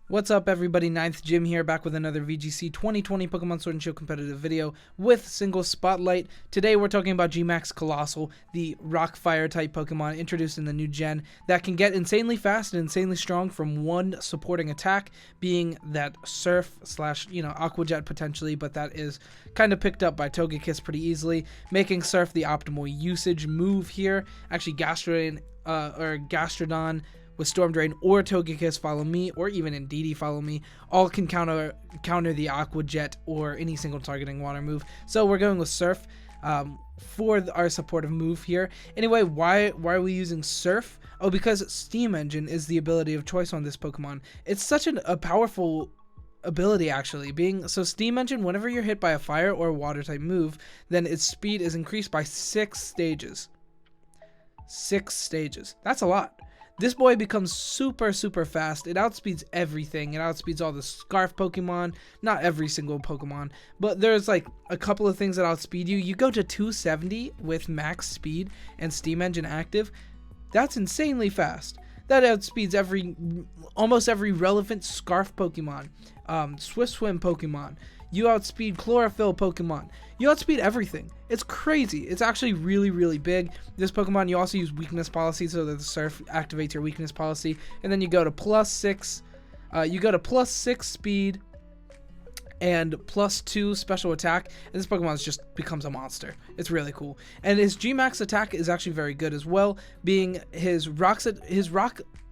What's up everybody, 9th Jim here, back with another VGC 2020 Pokemon Sword and Shield competitive video with single spotlight. Today we're talking about Gmax Coalossal, the rock fire type Pokemon introduced in the new gen that can get insanely fast and insanely strong from one supporting attack, being that Surf slash, Aqua Jet potentially, but that is kind of picked up by Togekiss pretty easily, making Surf the optimal usage move here. Actually Gastrodon with Storm Drain or Togekiss Follow Me, or even Indeedee Follow Me, all can counter the Aqua Jet or any single targeting water move. So we're going with Surf for our supportive move here. Anyway, why are we using Surf? Oh, because Steam Engine is the ability of choice on this Pokemon. It's such a powerful ability actually, so Steam Engine, whenever you're hit by a fire or water type move, then its speed is increased by 6 stages. 6 stages. That's a lot. This boy becomes super fast. It outspeeds everything. It outspeeds all the Scarf Pokemon. Not every single Pokemon, but there's like a couple of things that outspeed you. You go to 270 with max speed and Steam Engine active. That's insanely fast. That outspeeds almost every relevant Scarf Pokemon, Swift Swim Pokemon. You outspeed Chlorophyll Pokemon. You outspeed everything. It's crazy. It's actually really big. This Pokemon, you also use weakness policy, so that the Surf activates your weakness policy, and then you go to +6. You go to +6 speed and +2 special attack, and this Pokemon just becomes a monster. It's really cool, and his Gmax attack is actually very good as well, being his rock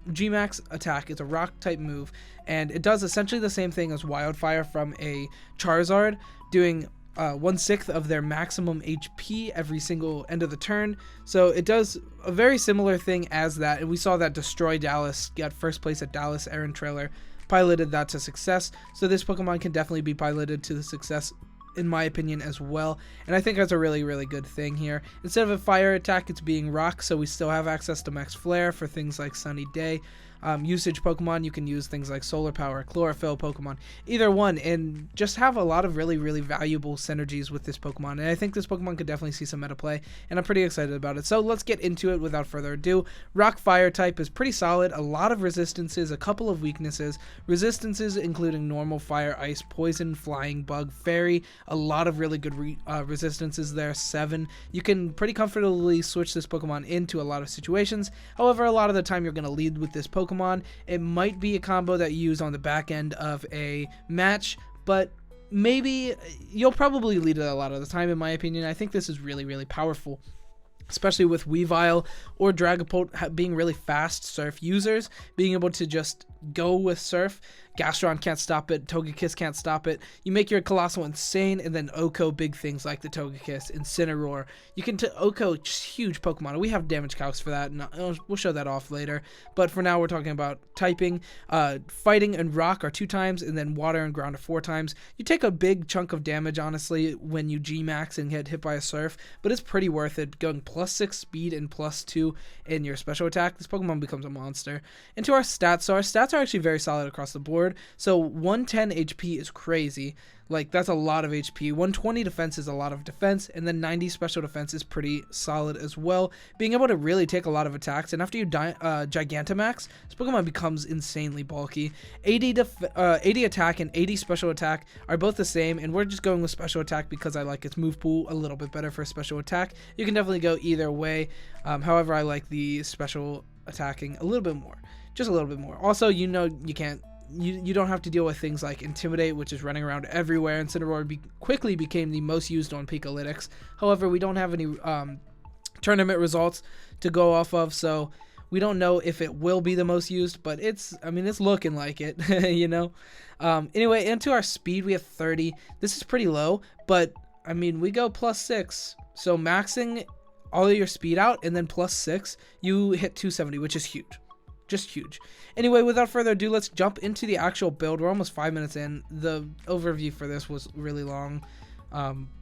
Gmax attack is a rock type move, and it does essentially the same thing as Wildfire from a Charizard, doing 1/6 of their maximum HP every single end of the turn. So it does a very similar thing as that, and we saw that Destroy Dallas get first place at Dallas. Aaron Trailer piloted that to success, so this Pokemon can definitely be piloted to the success in my opinion as well, and I think that's a really good thing here. Instead of a fire attack, it's being rock, so we still have access to max flare for things like Sunny Day. Usage Pokemon, you can use things like Solar Power, Chlorophyll Pokemon, either one, and just have a lot of really valuable synergies with this Pokemon, and I think this Pokemon could definitely see some meta play, and I'm pretty excited about it. So let's get into it without further ado. Rock Fire type is pretty solid, a lot of resistances, a couple of weaknesses. Resistances including normal, fire, ice, poison, flying, bug, fairy, a lot of really good resistances there, 7. You can pretty comfortably switch this Pokemon into a lot of situations. However, a lot of the time you're going to lead with this Pokemon. It might be a combo that you use on the back end of a match, but maybe you'll probably lead it a lot of the time in my opinion. I think this is really powerful, especially with Weavile or Dragapult being really fast Surf users, being able to just go with Surf. Gastrodon can't stop it, Togekiss can't stop it. You make your Coalossal insane, and then Oko big things like the Togekiss, Incineroar. You can Oko huge Pokemon. We have damage calcs for that, and we'll show that off later. But for now, we're talking about typing. Fighting and Rock are 2 times, and then Water and Ground are 4 times. You take a big chunk of damage, honestly, when you Gmax and get hit by a Surf, but it's pretty worth it. Going +6 speed and +2 in your special attack, this Pokemon becomes a monster. Into our stats. So our stats are actually very solid across the board. So 110 HP is crazy. Like, that's a lot of HP. 120 defense is a lot of defense, and then 90 special defense is pretty solid as well, being able to really take a lot of attacks. And after you Gigantamax, this Pokemon becomes insanely bulky. 80 attack and 80 special attack are both the same, and we're just going with special attack because I like its move pool a little bit better for special attack. You can definitely go either way. However, I like the special attacking a little bit more, just a little bit more. Also, you don't have to deal with things like Intimidate, which is running around everywhere. Incineroar quickly became the most used on Pikalytics. However, we don't have any tournament results to go off of, so we don't know if it will be the most used, but it's looking like it, Anyway, into our speed, we have 30. This is pretty low, but we go +6, so maxing all of your speed out and then +6, you hit 270, which is huge. Just huge. Anyway, without further ado, let's jump into the actual build. We're almost 5 minutes in. The overview for this was really long,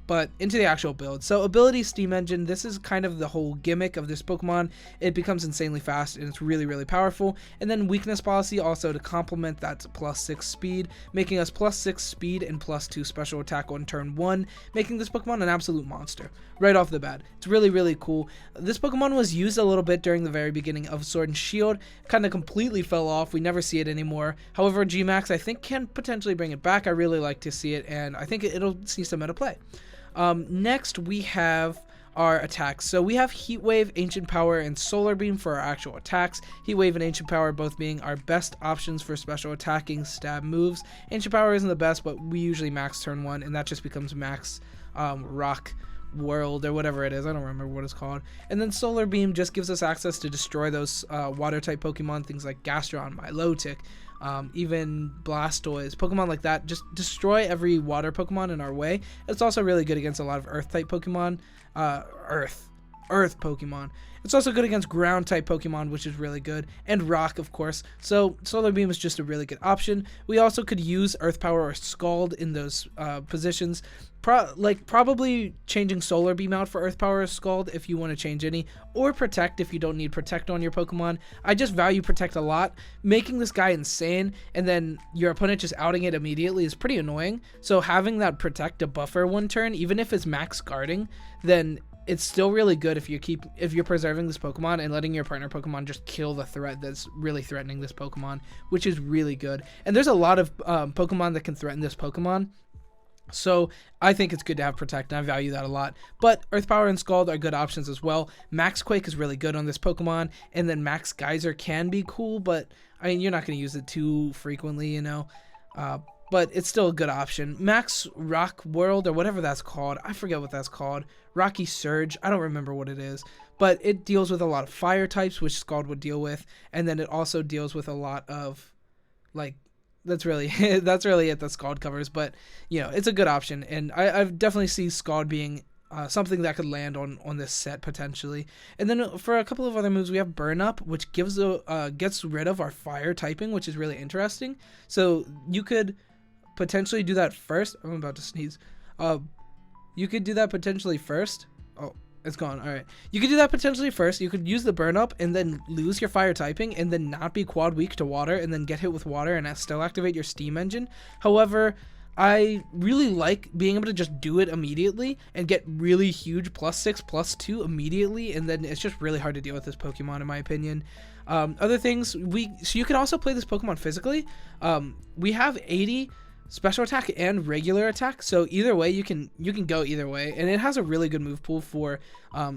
But into the actual build. So ability Steam Engine, this is kind of the whole gimmick of this Pokemon. It becomes insanely fast and it's really, really powerful. And then weakness policy also to complement that's +6 speed, making us +6 speed and +2 special attack on turn 1, making this Pokemon an absolute monster right off the bat. It's really, really cool. This Pokemon was used a little bit during the very beginning of Sword and Shield, kind of completely fell off. We never see it anymore. However, Gmax I think can potentially bring it back. I really like to see it, and I think it'll see some meta play. Next we have our attacks. So we have Heat Wave, Ancient Power, and Solar Beam for our actual attacks. Heat Wave and Ancient Power both being our best options for special attacking stab moves. Ancient Power isn't the best, but we usually max turn 1, and that just becomes max Rock World or whatever it is. I don't remember what it's called. And then Solar Beam just gives us access to destroy those water type Pokemon, things like Gastron, Milotic, even Blastoise, Pokemon like that. Just destroy every water Pokemon in our way. It's also really good against a lot of Earth type Pokemon. Earth Pokemon. It's also good against ground type Pokemon, which is really good, and rock, of course. So Solar Beam is just a really good option. We also could use Earth Power or Scald in those positions. Probably changing Solar Beam out for Earth Power or Scald if you want to change any, or Protect if you don't need Protect on your Pokemon. I just value Protect a lot. Making this guy insane and then your opponent just outing it immediately is pretty annoying. So having that Protect to buffer one turn, even if it's max guarding, then it's still really good if you're preserving this Pokemon and letting your partner Pokemon just kill the threat that's really threatening this Pokemon, which is really good. And there's a lot of Pokemon that can threaten this Pokemon. So I think it's good to have Protect, and I value that a lot. But Earth Power and Scald are good options as well. Max Quake is really good on this Pokemon, and then Max Geyser can be cool, but I mean, you're not going to use it too frequently, you know. But it's still a good option. Max Rock World, or whatever that's called. I forget what that's called. Rocky Surge. I don't remember what it is. But it deals with a lot of fire types, which Scald would deal with. And then it also deals with a lot of, like, that's really it that Scald covers. But, you know, it's a good option. And I've definitely seen Scald being something that could land on this set potentially. And then for a couple of other moves, we have Burn Up, which gets rid of our fire typing, which is really interesting. So you could potentially do that first. I'm about to sneeze. You could do that potentially first. Oh, it's gone. All right. You could do that potentially first. You could use the Burn Up and then lose your fire typing and then not be quad weak to water and then get hit with water and still activate your Steam Engine. However, I really like being able to just do it immediately and get really huge +6, +2 immediately, and then it's just really hard to deal with this Pokemon in my opinion. Other things, so you can also play this Pokemon physically. We have 80 special attack and regular attack, so either way you can go either way, and it has a really good move pool for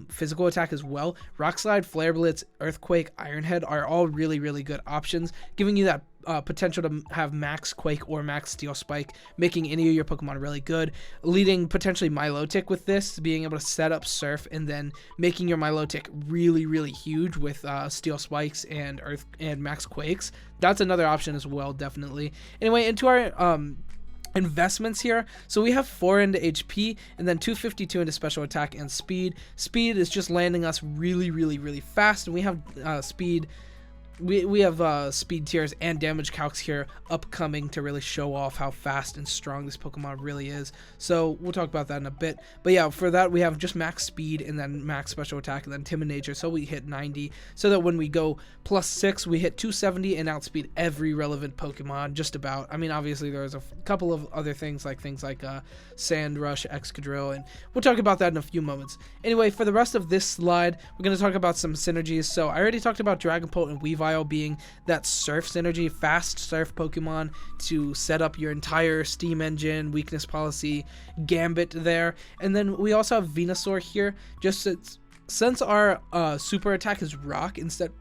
physical attack as well. Rock Slide, Flare Blitz, Earthquake, Iron Head are all really, really good options, giving you that potential to have max Quake or max Steel Spike, making any of your Pokemon really good, leading potentially Milotic with this, being able to set up Surf and then making your Milotic really, really huge with Steel Spikes and Earth and max Quakes. That's another option as well, definitely. Anyway, into our investments here. So we have 4 into HP and then 252 into special attack and speed. Speed is just landing us really, really, really fast, and we have speed. We have speed tiers and damage calcs here upcoming to really show off how fast and strong this Pokemon really is. So we'll talk about that in a bit. But yeah, for that we have just max speed and then max special attack and then Timid Nature, so we hit 90. So that when we go +6, we hit 270 and outspeed every relevant Pokemon, just about. I mean, obviously there's a couple of other things like Sand Rush, Excadrill, and we'll talk about that in a few moments. Anyway, for the rest of this slide, we're going to talk about some synergies. So I already talked about Dragapult and Weavile being that Surf synergy, fast Surf Pokemon to set up your entire Steam Engine, weakness policy, Gambit there. And then we also have Venusaur here, just since our super attack is rock instead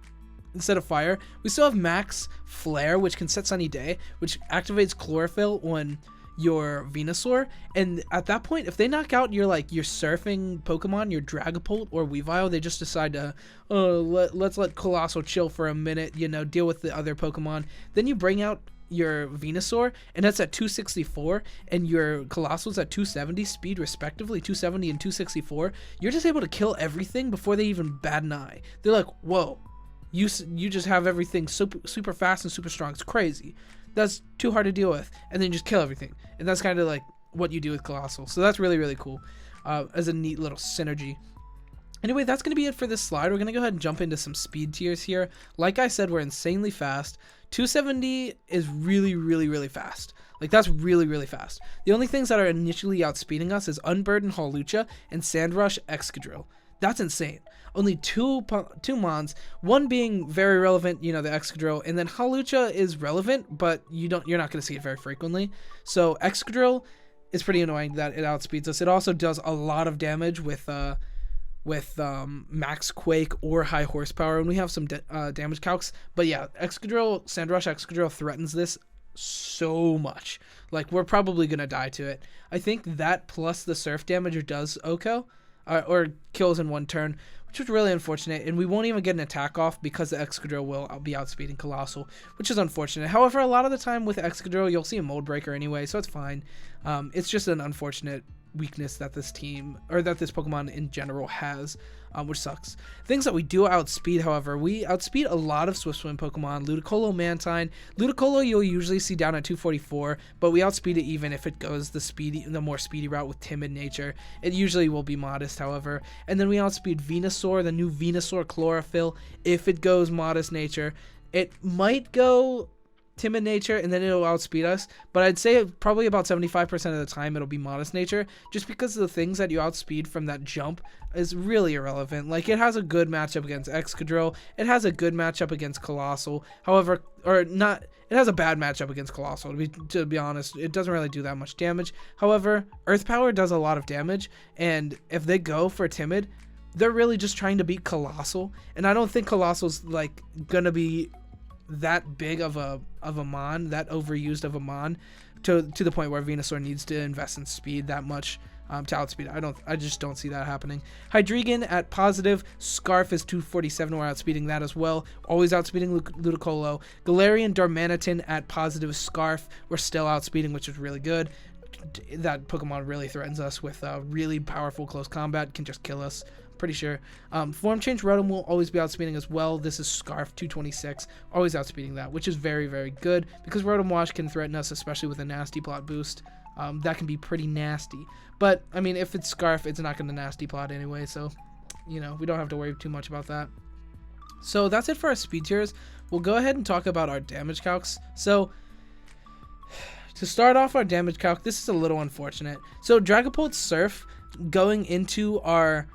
of fire, we still have max Flare, which can set Sunny Day, which activates Chlorophyll on your Venusaur, and at that point, if they knock out your surfing Pokemon, your Dragapult or Weavile, they just decide to let's let Coalossal chill for a minute, you know, deal with the other Pokemon. Then you bring out your Venusaur, and that's at 264, and your Coalossal's at 270 speed respectively, 270 and 264. You're just able to kill everything before they even bat an eye. They're like, whoa, you just have everything super fast and super strong. It's crazy. That's too hard to deal with, and then just kill everything. And that's kind of like what you do with Coalossal. So that's really, really cool as a neat little synergy. Anyway, that's going to be it for this slide. We're going to go ahead and jump into some speed tiers here. Like I said, we're insanely fast. 270 is really, really, really fast. Like, that's really, really fast. The only things that are initially outspeeding us is Unburden Hawlucha and Sandrush Excadrill. That's insane. Only two mons, one being very relevant, you know, the Excadrill, and then Hawlucha is relevant, but you're not going to see it very frequently. So Excadrill is pretty annoying that it outspeeds us. It also does a lot of damage with max Quake or high horsepower, and we have some damage calcs. But yeah, Excadrill, Sandrush Excadrill threatens this so much. Like, we're probably gonna die to it. I think that plus the surf damage does Oko, or kills in one turn, which was really unfortunate, and we won't even get an attack off because the Excadrill will be outspeeding Coalossal, which is unfortunate. However, a lot of the time with Excadrill, you'll see a Mold Breaker anyway, so it's fine. It's just an unfortunate weakness that this team, or that this Pokemon in general has, which sucks. Things that we do outspeed, however, we outspeed a lot of Swift Swim Pokemon. Ludicolo, Mantine. Ludicolo you'll usually see down at 244, but we outspeed it even if it goes the more speedy route with Timid Nature. It usually will be modest, however. And then we outspeed Venusaur, the new Venusaur Chlorophyll, if it goes modest nature. It might go Timid Nature and then it'll outspeed us, but I'd say probably about 75% of the time it'll be modest nature, just because of the things that you outspeed from that jump is really irrelevant. Like, it has a good matchup against Excadrill, it has a good matchup against Coalossal, however, or not, it has a bad matchup against Coalossal, to be honest. It doesn't really do that much damage. However, Earth Power does a lot of damage, and if they go for Timid, they're really just trying to beat Coalossal, and I don't think Colossal's like gonna be that big of a mon, that overused of a mon, to the point where Venusaur needs to invest in speed that much to outspeed. I just don't see that happening. Hydreigon at positive, Scarf is 247, we're outspeeding that as well, always outspeeding Ludicolo. Galarian Darmanitan at positive, Scarf, we're still outspeeding, which is really good. That Pokemon really threatens us with really powerful close combat, can just kill us, pretty sure. Form Change Rotom will always be outspeeding as well. This is Scarf 226, always outspeeding that, which is very, very good because Rotom Wash can threaten us, especially with a Nasty Plot boost. That can be pretty nasty, but I mean, if it's Scarf, it's not going to Nasty Plot anyway, so you know, we don't have to worry too much about that. So that's it for our speed tiers. We'll go ahead and talk about our damage calcs. So to start off our damage calc, this is a little unfortunate. So Dragapult Surf going into our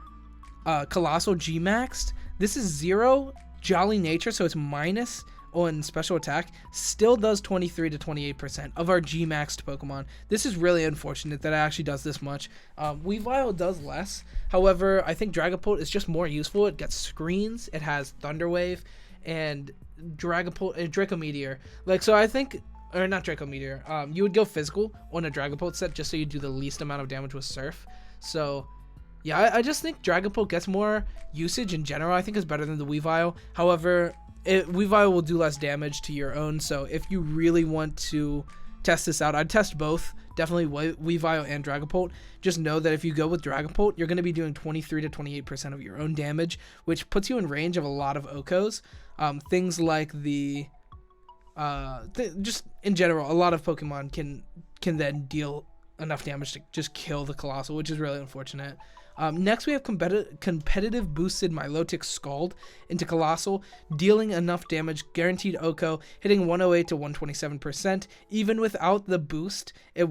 Coalossal G-Maxed, this is 0 Jolly Nature, so it's minus on special attack, still does 23 to 28% of our G-Maxed Pokemon. This is really unfortunate that it actually does this much. Weavile does less, however, I think Dragapult is just more useful. It gets screens, it has Thunder Wave, and Dragapult and Draco Meteor. Like, so I think, or not Draco Meteor, you would go physical on a Dragapult set just so you do the least amount of damage with Surf. So yeah, I just think Dragapult gets more usage in general. I think is better than the Weavile. However, Weavile will do less damage to your own. So if you really want to test this out, I'd test both. Definitely Weavile and Dragapult. Just know that if you go with Dragapult, you're going to be doing 23 to 28% of your own damage, which puts you in range of a lot of Okos. Things like the just in general, a lot of Pokemon can then deal enough damage to just kill the Coalossal, which is really unfortunate. Next, we have competitive boosted Milotic Scald into Coalossal, dealing enough damage, guaranteed Oko, hitting 108 to 127%. Even without the boost, it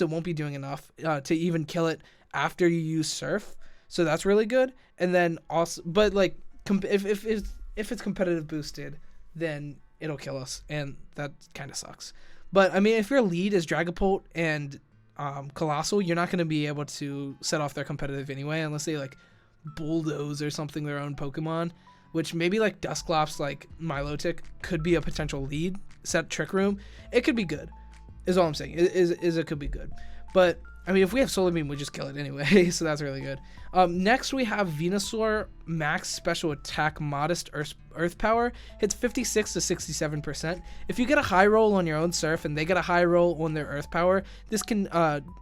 won't be doing enough to even kill it after you use Surf. So that's really good. And then also, but like if it's competitive boosted, then it'll kill us, and that kind of sucks. But I mean, if your lead is Dragapult and Coalossal, you're not going to be able to set off their competitive anyway, unless they like bulldoze or something their own Pokemon, which maybe like Dusclops, like Milotic, could be a potential lead. Set Trick Room, it could be good, is all I'm saying. It could be good. But I mean, if we have Solar Beam, we just kill it anyway, so that's really good. Next, we have Venusaur Max Special Attack Modest Earth Power. Hits 56 to 67%. If you get a high roll on your own Surf and they get a high roll on their Earth Power, this can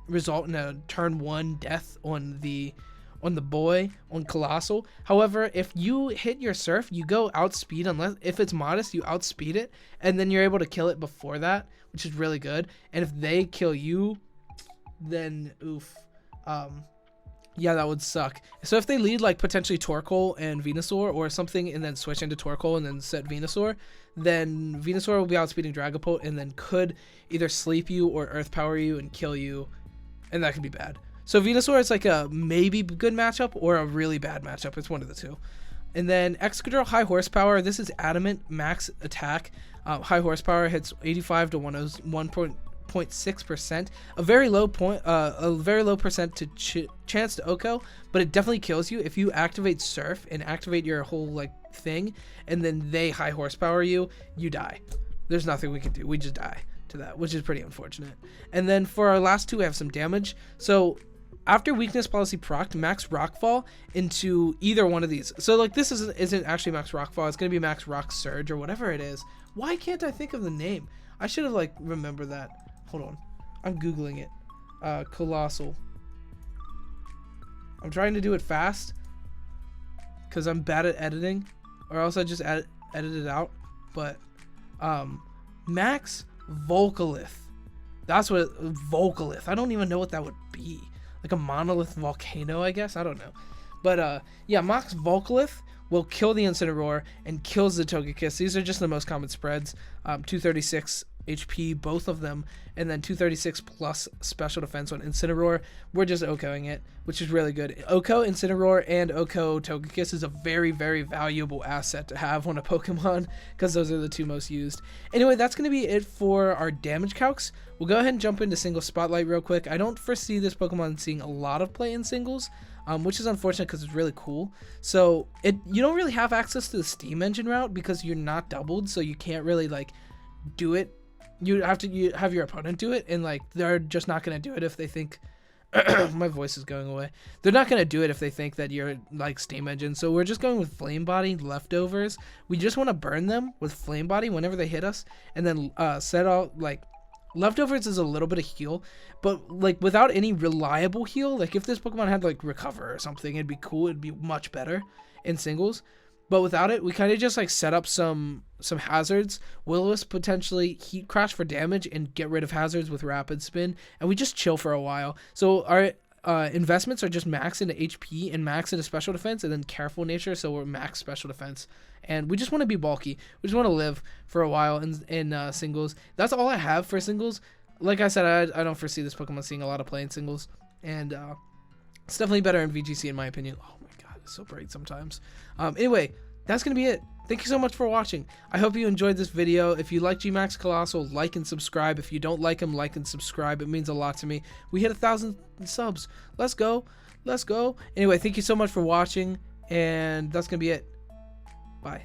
result in a turn 1 death on the Coalossal. However, if you hit your Surf, you go outspeed, unless if it's modest, you outspeed it, and then you're able to kill it before that, which is really good. And if they kill you, then oof. Yeah, that would suck. So if they lead like potentially Torkoal and Venusaur or something and then switch into Torkoal and then set Venusaur, then Venusaur will be outspeeding Dragapult and then could either sleep you or Earth Power you and kill you, and that could be bad. So Venusaur is like a maybe good matchup or a really bad matchup. It's one of the two. And then Excadrill High Horsepower. This is Adamant Max Attack. High Horsepower hits 85 to 1.6%. A very low percent to chance to OHKO, but it definitely kills you if you activate Surf and activate your whole like thing, and then they High Horsepower you. You die. There's nothing we can do. We just die to that, which is pretty unfortunate. And then for our last two, we have some damage. So after Weakness Policy procced, Max Rockfall into either one of these. So like this isn't actually Max Rockfall. It's gonna be Max Rock Surge or whatever it is. Why can't I think of the name? I should have like remembered that. Hold on, I'm googling it. Coalossal. I'm trying to do it fast because I'm bad at editing, or else I just edit it out. But Max Volcalith. That's what Volcalith. I don't even know what that would be. Like a monolith volcano, I guess. I don't know. But yeah, Max Volcalith will kill the Incineroar and kills the Togekiss. These are just the most common spreads. 236 HP, both of them, and then 236 plus special defense on Incineroar. We're just OHKOing it, which is really good. OHKO Incineroar and OHKO Togekiss is a very, very valuable asset to have on a Pokemon because those are the two most used. Anyway, that's going to be it for our damage calcs. We'll go ahead and jump into single spotlight real quick. I don't foresee this Pokemon seeing a lot of play in singles, which is unfortunate because it's really cool. So you don't really have access to the Steam Engine route because you're not doubled, so you can't really like do it. You have your opponent do it, and like they're just not gonna do it if they think my voice is going away. They're not gonna do it if they think that you're like Steam Engine. So we're just going with Flame Body leftovers. We just want to burn them with Flame Body whenever they hit us, and then set out like leftovers is a little bit of heal, but like without any reliable heal. Like if this Pokemon had like Recover or something, it'd be cool. It'd be much better in singles. But without it, we kind of just like set up some hazards. Will-O-Wisp potentially Heat Crash for damage and get rid of hazards with Rapid Spin, and we just chill for a while. So our investments are just max into HP and max into special defense, and then Careful Nature, so we're max special defense. And we just want to be bulky. We just want to live for a while in singles. That's all I have for singles. Like I said, I don't foresee this Pokemon seeing a lot of play in singles, and it's definitely better in VGC in my opinion. Oh my god, it's so bright sometimes. Anyway, that's going to be it. Thank you so much for watching. I hope you enjoyed this video. If you like Gmax Coalossal, like and subscribe. If you don't like him, like and subscribe. It means a lot to me. We hit 1,000 subs. Let's go. Let's go. Anyway, thank you so much for watching, and that's going to be it. Bye.